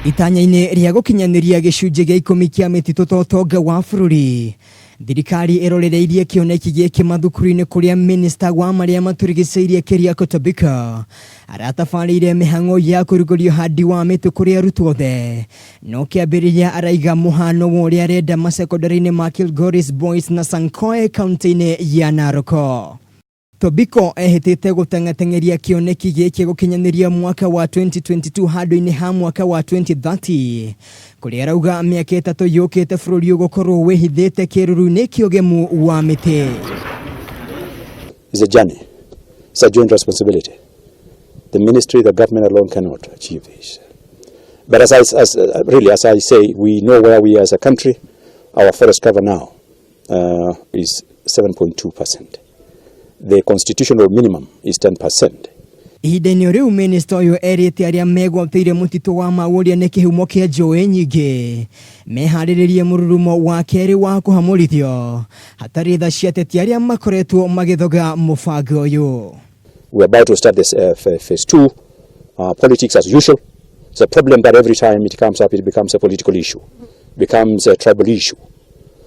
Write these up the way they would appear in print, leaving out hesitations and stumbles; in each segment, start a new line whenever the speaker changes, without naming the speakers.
Itanya-ini ria gukinyaniria gicunji gia ikumi kia mititu totonga wa bururi. Thirikari irorereirie kioneki giki mathukuru-ini kuria Minista wa maria maturigiciirie Kerikako Tobiko aratabarĩire mihang'o ya kũrugũria uhandi wa miti kuria arutwo othe. No kĩambĩrĩria araiga mũhano wa ũrĩa arenda masekondarĩ-inĩ ma Kilgoris Boys na Sankoe kaunti-inĩ ya Naroko. Tobiko ehitite gũteng'ateng'eria kioneki gĩkĩ gukinyaniria mwaka wa 2022 handũ-inĩ ha mwaka wa 2030 kuria arauga mĩaka ĩtatũ yũkĩte bũrũri ũgũkorwo wĩhithĩte kĩruru-inĩ kĩa ũgemu wa mĩtĩ.
It's a journey. It's a joint responsibility. The ministry, the government alone cannot achieve this. But as I say, we know where we are as a country. Our forest cover now is 7.2%. The constitutional minimum is 10%.
Ihinda-inĩ rĩu minista ũyũ erĩte arĩa megwatĩire mũtitũ wa Mwangi nĩ kĩhumo kĩa njũĩ nyingĩ meharĩrĩrie mũrurumo wa kerĩ wa kũhamũrithio hatarĩ tha cia ateti arĩa makoretwo magĩthoga mũbango ũyũ.
We're about to start this phase 2. Politics as usual. It's a problem that every time it comes up, it becomes a political issue, becomes a tribal issue.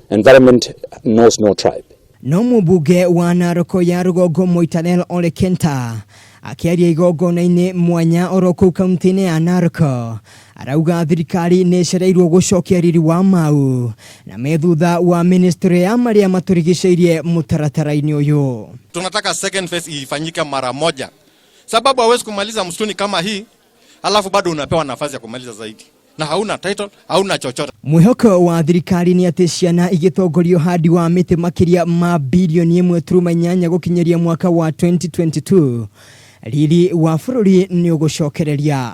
Environment knows no tribe.
No mũmbunge wa Naroko ya rũgongo Moitanel Ole Kenta akĩaria igongona-inĩ mwanya oro kũu kaunti-inĩ ya Naroko arauga thirikari nĩ ĩcereirwo gũcokia riri wa mau na methutha wa ministry ya maria maturigiciirie mũtaratara-inĩ ũyũ.
Tunataka second phase ifanyike mara moja, sababu hawezi kumaliza msituni kama hii alafu bado unapewa nafasi ya kumaliza zaidi na hauna title, hauna chochote.
Mwihoko wa thirikari ni atĩ ciana igĩtongoria uhandi wa mĩtĩ makĩria ma bilioni 1.8 gũkinyiria mwaka wa 2022. Riri wa bururi nĩ ũgũcokereria.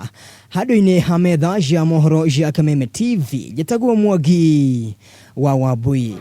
Handũ-inĩ ha metha cia mohoro cia Kameme TV, njĩtagwo Mwangi wa Wambui.